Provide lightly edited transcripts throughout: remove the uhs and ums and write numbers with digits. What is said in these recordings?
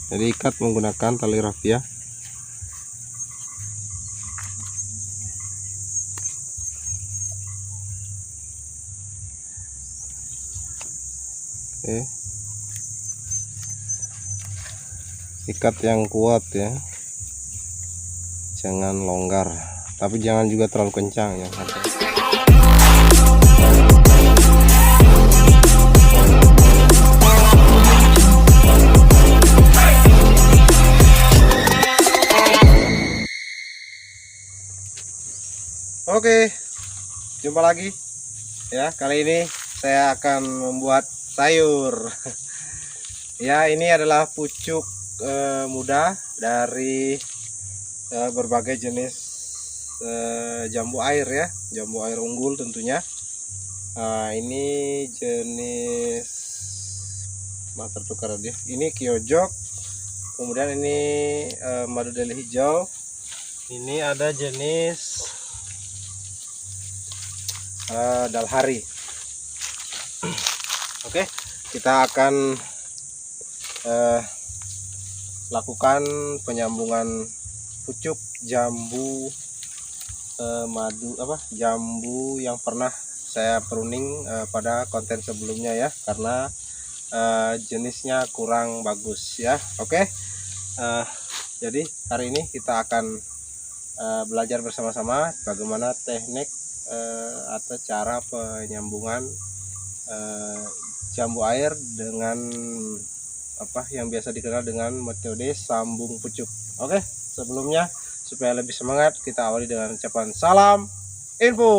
Jadi ikat menggunakan tali rafia. Oke. Ikat yang kuat ya, jangan longgar, tapi jangan juga terlalu kencang ya. Oke, jumpa lagi ya. Kali ini saya akan membuat sayur. Ya, ini adalah pucuk muda dari berbagai jenis jambu air ya, jambu air unggul tentunya. Ini jenis mata tukar dia. Ini kyojok, kemudian ini madu deli hijau. Ini ada jenis dalhari. Oke, kita akan lakukan penyambungan pucuk jambu jambu yang pernah saya pruning pada konten sebelumnya ya, karena jenisnya kurang bagus ya. Oke, jadi hari ini kita akan belajar bersama-sama bagaimana teknik atau cara penyambungan jambu air dengan yang biasa dikenal dengan metode sambung pucuk. Oke, sebelumnya supaya lebih semangat kita awali dengan ucapan salam info.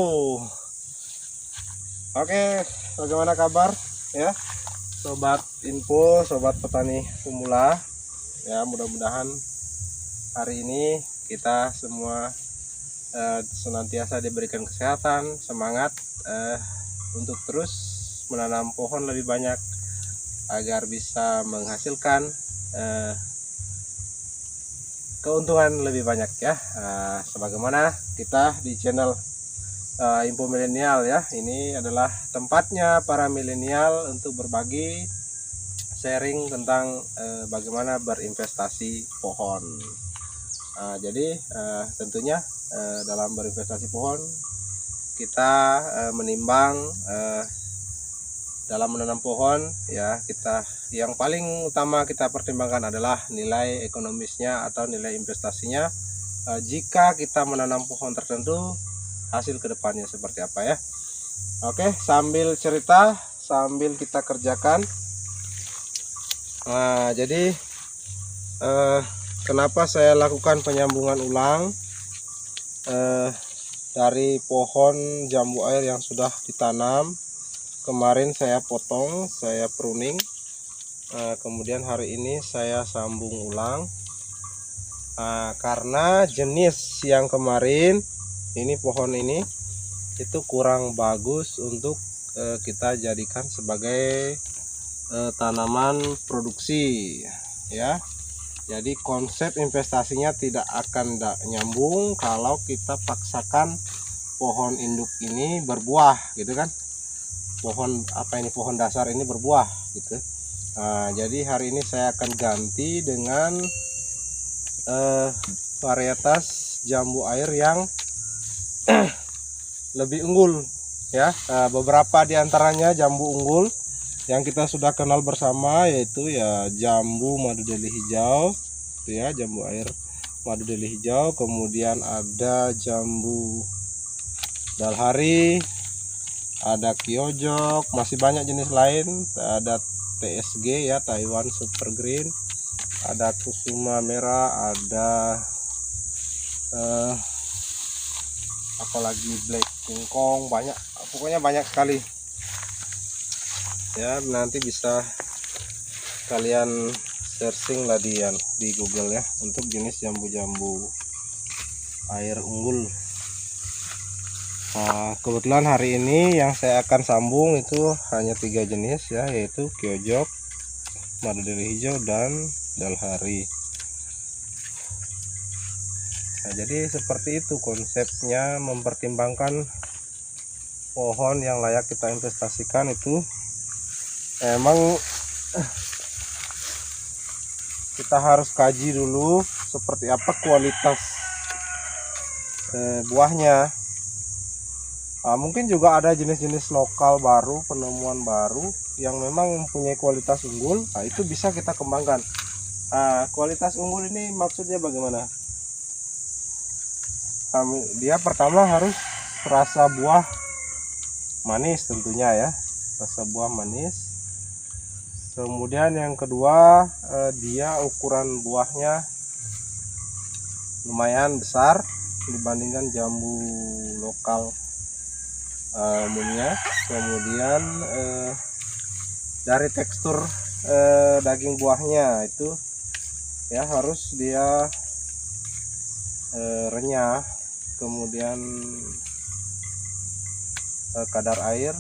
Oke, bagaimana kabar ya sobat info, sobat petani pemula ya. Mudah-mudahan hari ini kita semua senantiasa diberikan kesehatan, semangat untuk terus menanam pohon lebih banyak agar bisa menghasilkan keuntungan lebih banyak ya. Sebagaimana kita di channel Info Milenial ya, ini adalah tempatnya para milenial untuk berbagi, sharing tentang bagaimana berinvestasi pohon. Jadi tentunya dalam berinvestasi pohon kita menimbang dalam menanam pohon ya, kita yang paling utama kita pertimbangkan adalah nilai ekonomisnya atau nilai investasinya. Jika kita menanam pohon tertentu, hasil kedepannya seperti apa ya. Oke, sambil cerita sambil kita kerjakan. Jadi kenapa saya lakukan penyambungan ulang dari pohon jambu air yang sudah ditanam. Kemarin saya potong, saya pruning, kemudian hari ini saya sambung ulang karena jenis yang kemarin ini, pohon ini itu kurang bagus untuk kita jadikan sebagai tanaman produksi ya. Jadi konsep investasinya tidak akan nyambung kalau kita paksakan pohon induk ini berbuah gitu kan. Pohon pohon dasar ini berbuah gitu. Jadi hari ini saya akan ganti dengan varietas jambu air yang lebih unggul ya. Beberapa diantaranya jambu unggul yang kita sudah kenal bersama, yaitu ya jambu madu deli hijau itu ya, jambu air madu deli hijau. Kemudian ada jambu dalhari, ada kyojok, masih banyak jenis lain. Ada TSG ya, Taiwan Super Green, ada kusuma merah, ada apalagi black kingkong, banyak, pokoknya banyak sekali ya. Nanti bisa kalian searching lah di Google ya untuk jenis jambu-jambu air unggul. Kebetulan hari ini yang saya akan sambung itu hanya 3 jenis ya, yaitu kyojok, madu deli hijau, dan dalhari. Jadi seperti itu konsepnya, mempertimbangkan pohon yang layak kita investasikan itu emang kita harus kaji dulu seperti apa kualitas buahnya. Mungkin juga ada jenis-jenis lokal baru, penemuan baru yang memang mempunyai kualitas unggul. Itu bisa kita kembangkan. Kualitas unggul ini maksudnya bagaimana? Dia pertama harus rasa buah manis tentunya ya, rasa buah manis. Kemudian yang kedua, dia ukuran buahnya lumayan besar dibandingkan jambu lokal umumnya. Kemudian dari tekstur daging buahnya itu ya harus dia renyah. Kemudian kadar air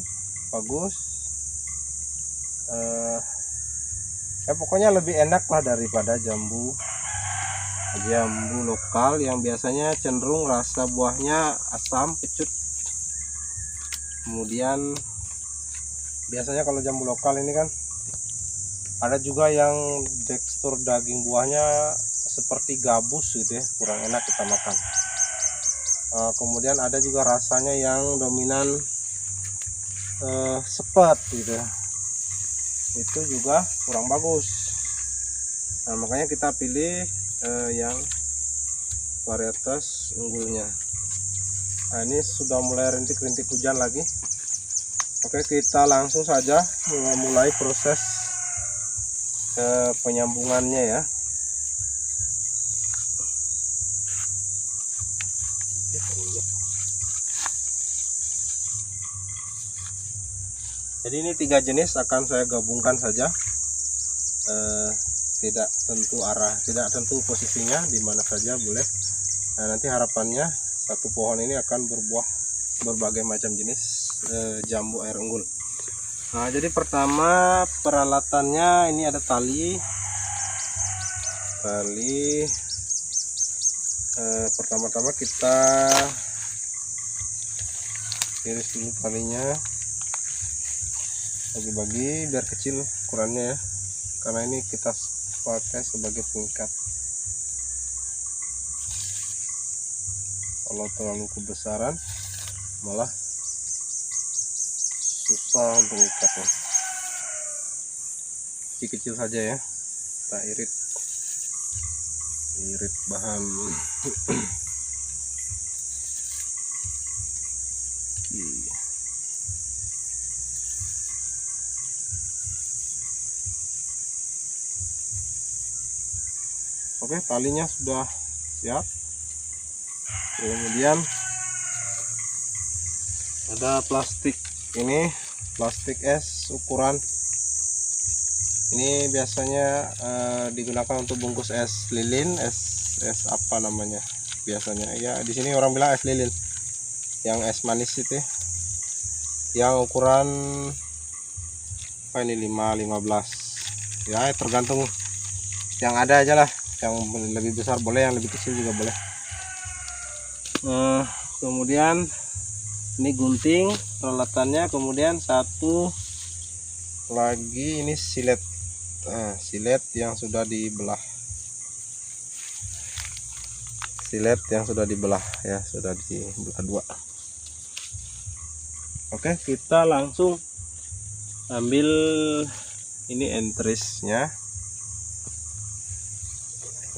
bagus, pokoknya lebih enak lah daripada jambu lokal yang biasanya cenderung rasa buahnya asam kecut. Kemudian biasanya kalau jambu lokal ini kan ada juga yang tekstur daging buahnya seperti gabus gitu ya, kurang enak kita makan. Kemudian ada juga rasanya yang dominan sepet gitu ya, itu juga kurang bagus. Makanya kita pilih yang varietas unggulnya. Ini sudah mulai rintik-rintik hujan lagi. Oke, kita langsung saja mulai proses penyambungannya ya. Jadi ini 3 jenis akan saya gabungkan saja, tidak tentu arah, tidak tentu posisinya di mana saja boleh. Nanti harapannya satu pohon ini akan berbuah berbagai macam jenis jambu air unggul. Jadi pertama peralatannya ini ada tali. Pertama-tama kita iris dulu talinya, bagi-bagi biar kecil ukurannya ya, karena ini kita pakai sebagai pengikat. Kalau terlalu kebesaran malah susah untuk ngikatnya. Kecil-kecil saja ya, kita irit bahan. Oke, talinya sudah siap. Kemudian ada plastik, ini plastik es ukuran ini biasanya digunakan untuk bungkus es lilin, es apa namanya biasanya ya, di sini orang bilang es lilin, yang es manis itu yang ukuran ini 5-15 ya, tergantung yang ada aja lah, yang lebih besar boleh, yang lebih kecil juga boleh. Kemudian ini gunting peralatannya, kemudian satu lagi ini silet, silet yang sudah dibelah, ya, sudah dibelah dua. Oke, kita langsung ambil ini entrisnya.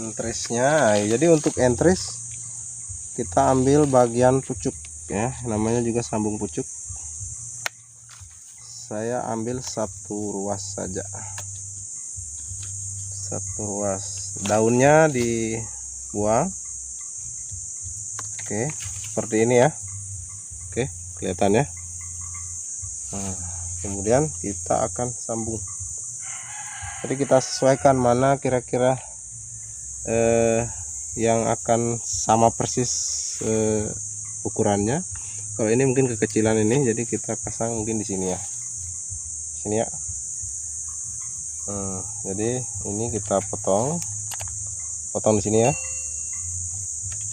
Jadi untuk entris kita ambil bagian pucuk ya, namanya juga sambung pucuk. Saya ambil 1 ruas saja, 1 ruas. Daunnya dibuang. Oke, seperti ini ya. Oke, kelihatan ya. Kemudian kita akan sambung. Jadi kita sesuaikan mana kira-kira yang akan sama persis ukurannya. Kalau ini mungkin kekecilan ini, jadi kita pasang mungkin di sini ya, ya. Jadi ini kita potong di sini ya.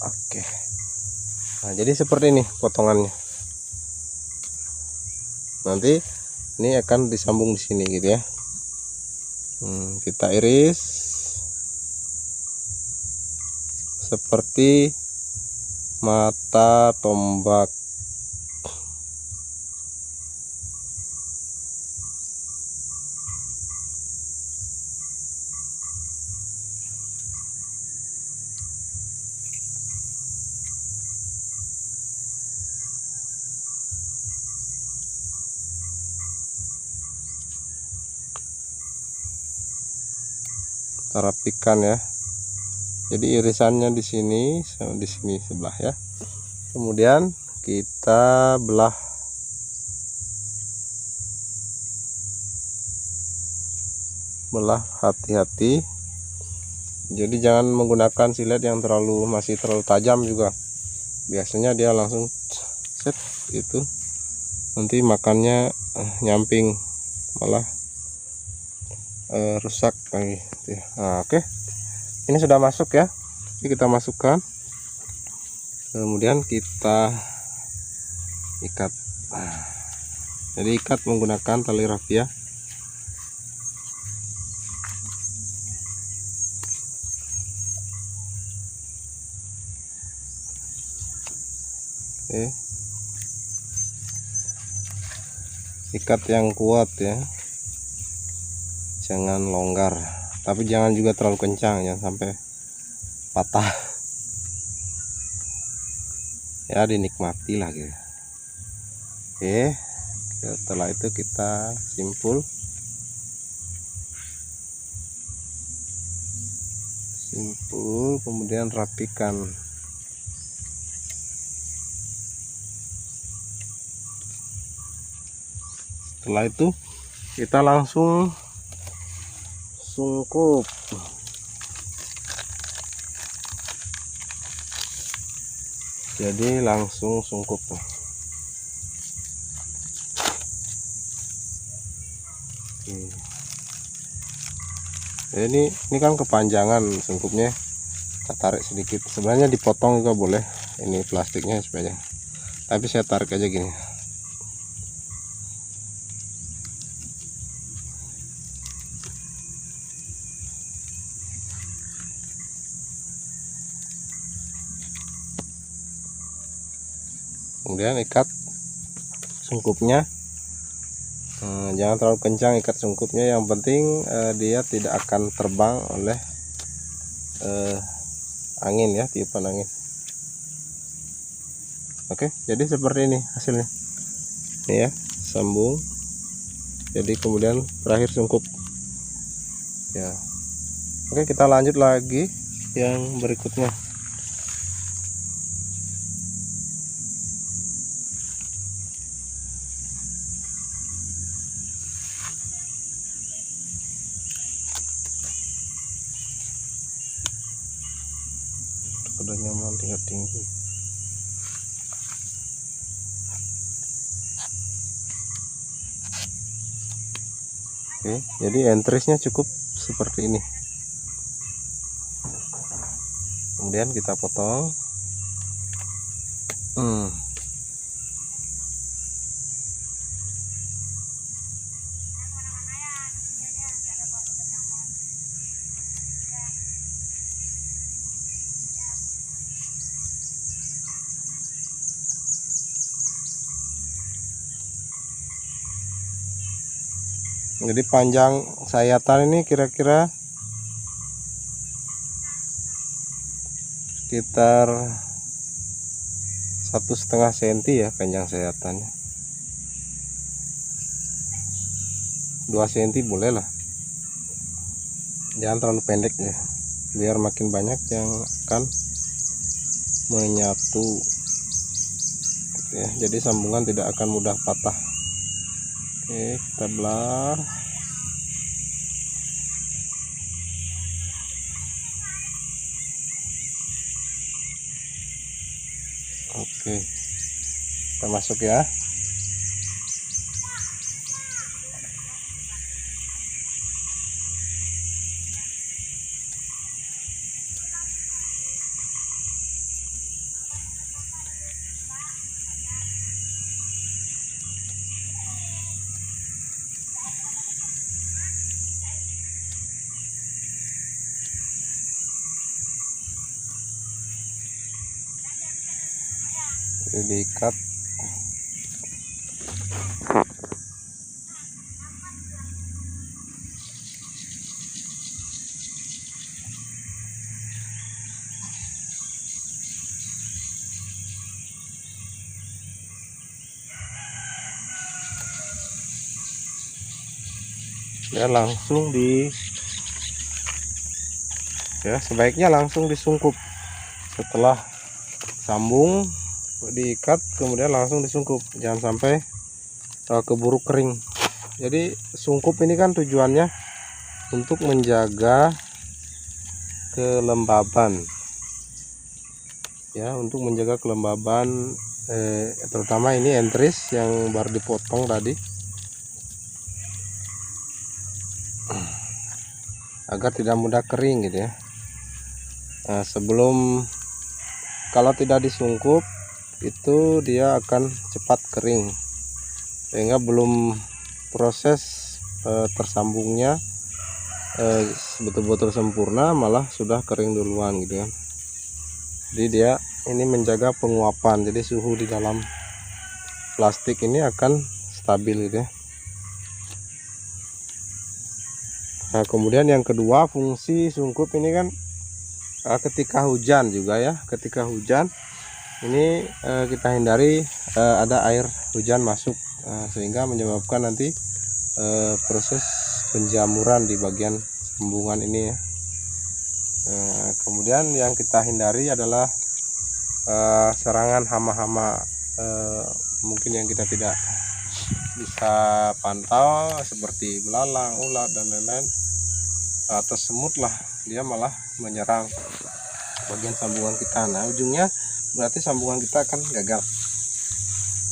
Oke. Jadi seperti ini potongannya. Nanti ini akan disambung di sini gitu ya. Kita iris seperti mata tombak. Kita rapikan ya. Jadi irisannya di sini sama di sini sebelah ya. Kemudian kita belah. Belah hati-hati. Jadi jangan menggunakan silet yang masih terlalu tajam juga. Biasanya dia langsung set itu. Nanti makannya nyamping, malah rusak lagi. Nah, oke. Ini sudah masuk ya. Ini kita masukkan. Kemudian kita ikat. Jadi ikat menggunakan tali rafia. Oke. Ikat yang kuat ya. Jangan longgar, tapi jangan juga terlalu kencang, jangan sampai patah. Ya dinikmati lah gitu. Oke, setelah itu kita simpul kemudian rapikan. Setelah itu kita langsung sungkup. Jadi langsung sungkup. Jadi ini kan kepanjangan sungkupnya, kita tarik sedikit. Sebenarnya dipotong juga boleh, ini plastiknya supaya, tapi saya tarik aja gini. Kemudian ikat sungkupnya. Jangan terlalu kencang ikat sungkupnya, yang penting dia tidak akan terbang oleh angin ya, tiupan angin. Oke, jadi seperti ini hasilnya. Ini ya, sambung. Jadi kemudian terakhir sungkup ya. Oke, kita lanjut lagi yang berikutnya. Udah nyaman, lihat tinggi. Oke, jadi entrisnya cukup seperti ini. Kemudian kita potong. Jadi panjang sayatan ini kira-kira sekitar 1,5 cm ya panjang sayatannya. 2 cm boleh lah, jangan terlalu pendek ya, biar makin banyak yang akan menyatu gitu ya. Jadi sambungan tidak akan mudah patah. Oke, kita belah. Oke, kita masuk ya. diikat. Ya langsung sebaiknya langsung disungkup. Setelah sambung diikat kemudian langsung disungkup, jangan sampai keburu kering. Jadi sungkup ini kan tujuannya untuk menjaga kelembaban ya, untuk menjaga kelembaban terutama ini entris yang baru dipotong tadi, agar tidak mudah kering gitu ya. Nah, sebelum, kalau tidak disungkup itu dia akan cepat kering, sehingga belum proses tersambungnya betul-betul sempurna malah sudah kering duluan gitu kan. Jadi dia ini menjaga penguapan, jadi suhu di dalam plastik ini akan stabil gitu ya. Nah, kemudian yang kedua, fungsi sungkup ini kan ketika hujan juga ya. Ketika hujan ini kita hindari ada air hujan masuk, sehingga menyebabkan nanti proses penjamuran di bagian sambungan ini ya. Kemudian yang kita hindari adalah serangan hama-hama mungkin yang kita tidak bisa pantau, seperti belalang, ulat dan lain-lain, atau semut lah, dia malah menyerang bagian sambungan kita. Nah, ujungnya berarti sambungan kita akan gagal.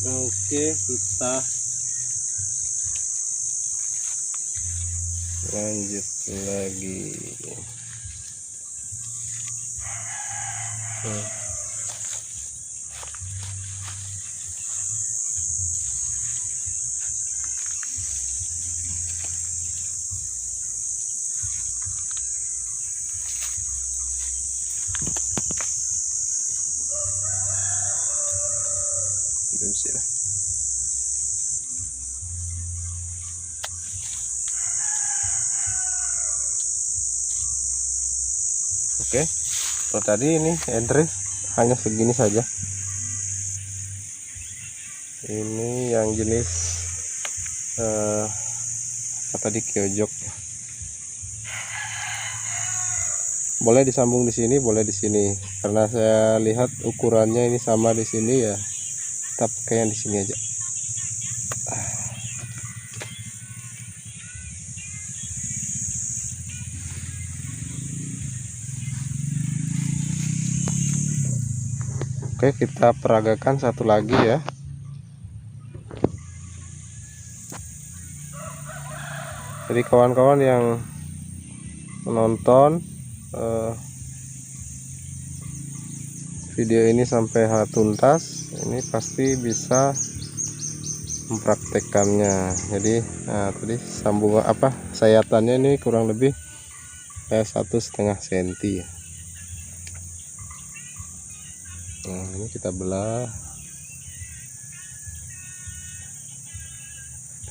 Oke, kita lanjut lagi. Oke, kalau tadi ini entris hanya segini saja. Ini yang jenis apa tadi, kyojok. Boleh disambung di sini, boleh di sini. Karena saya lihat ukurannya ini sama di sini ya, kita pakai yang di sini aja. Oke, kita peragakan satu lagi ya. Jadi kawan-kawan yang menonton video ini sampai tuntas, ini pasti bisa mempraktekannya. Jadi tadi sambungan sayatannya ini kurang lebih 1,5 cm. Nah, ini kita belah.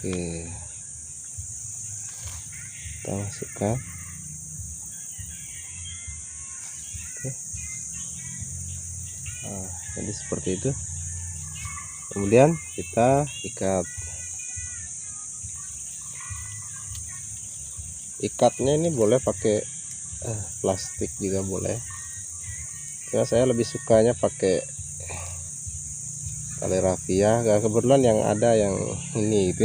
Oke, kita masukkan. Oke. Nah, jadi seperti itu. Kemudian kita ikatnya ini boleh pakai plastik juga boleh. Karena saya lebih sukanya pakai tali rafia. Kebetulan yang ada yang ini itu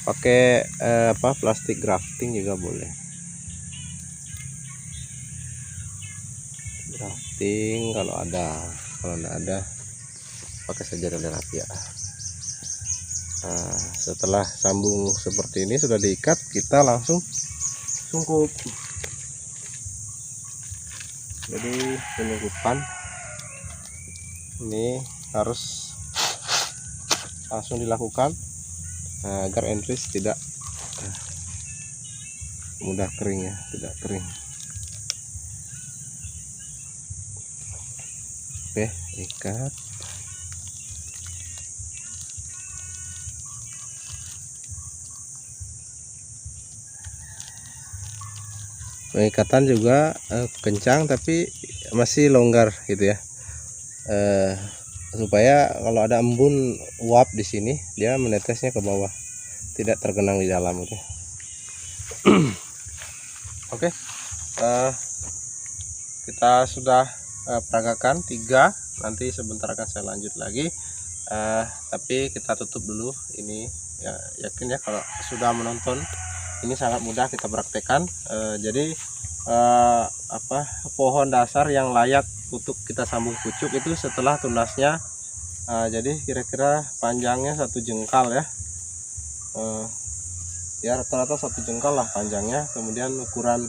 pakai plastik grafting juga boleh. Grafting kalau nggak ada pakai saja tali rafia. Nah, setelah sambung seperti ini sudah diikat, kita langsung sungkup. Jadi penyungkupan ini harus langsung dilakukan agar entris tidak mudah kering ya, tidak kering. Oke, ikat. Pengikatan juga kencang tapi masih longgar gitu ya. Supaya kalau ada embun uap di sini dia menetesnya ke bawah, tidak tergenang di dalam gitu. Oke, kita sudah peragakan 3, nanti sebentar akan saya lanjut lagi. Tapi kita tutup dulu ini ya. Yakin ya kalau sudah menonton ini sangat mudah kita praktekkan. Jadi pohon dasar yang layak untuk kita sambung pucuk itu setelah tunasnya. Jadi kira-kira panjangnya 1 jengkal ya. Ya rata-rata 1 jengkal lah panjangnya. Kemudian ukuran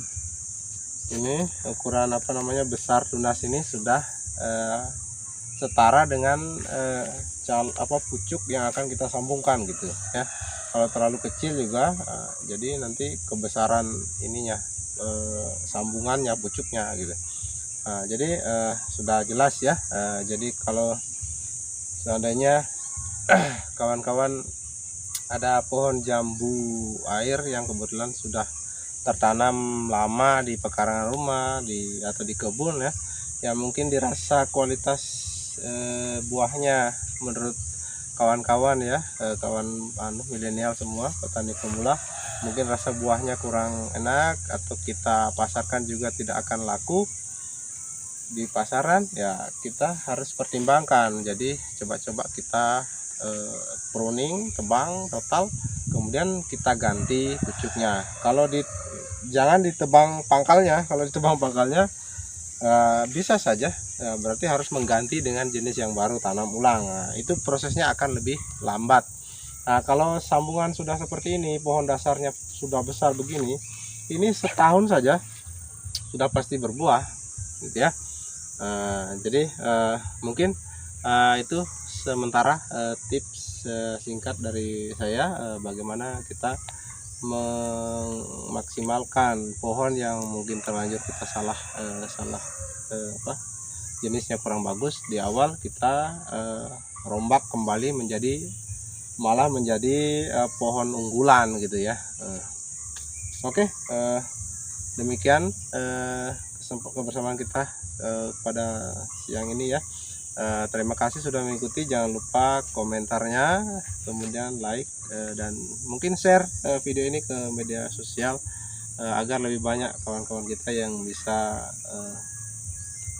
besar tunas ini sudah setara dengan pucuk yang akan kita sambungkan gitu ya. Kalau terlalu kecil juga jadi nanti kebesaran ininya sambungannya, pucuknya gitu. Jadi sudah jelas ya. Jadi kalau seandainya kawan-kawan ada pohon jambu air yang kebetulan sudah tertanam lama di pekarangan rumah atau di kebun ya, yang mungkin dirasa kualitas buahnya menurut kawan-kawan ya, kawan milenial semua, petani pemula, mungkin rasa buahnya kurang enak atau kita pasarkan juga tidak akan laku di pasaran ya, kita harus pertimbangkan. Jadi coba-coba kita pruning, tebang total, kemudian kita ganti pucuknya. Kalau jangan ditebang pangkalnya. Kalau ditebang pangkalnya bisa saja berarti harus mengganti dengan jenis yang baru, tanam ulang. Itu prosesnya akan lebih lambat. Kalau sambungan sudah seperti ini, pohon dasarnya sudah besar begini, ini setahun saja sudah pasti berbuah gitu ya. Jadi mungkin itu sementara tips singkat dari saya bagaimana kita memaksimalkan pohon yang mungkin terlanjur kita salah jenisnya kurang bagus di awal, kita rombak kembali malah menjadi pohon unggulan gitu ya. Oke, demikian kebersamaan kita pada siang ini ya. Terima kasih sudah mengikuti. Jangan lupa komentarnya, kemudian like dan mungkin share video ini ke media sosial agar lebih banyak kawan-kawan kita yang bisa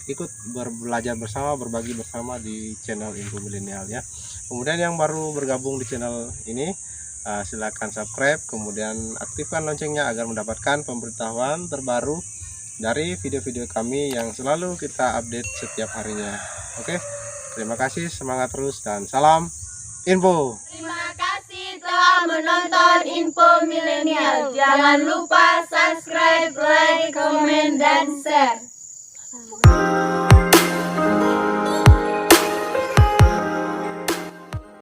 ikut belajar bersama, berbagi bersama di channel Info Milenial ya. Kemudian yang baru bergabung di channel ini silakan subscribe, kemudian aktifkan loncengnya agar mendapatkan pemberitahuan terbaru dari video-video kami yang selalu kita update setiap harinya. Oke, terima kasih, semangat terus dan salam info. Terima kasih telah menonton Info Milenial. Jangan lupa subscribe, like, komen, dan share.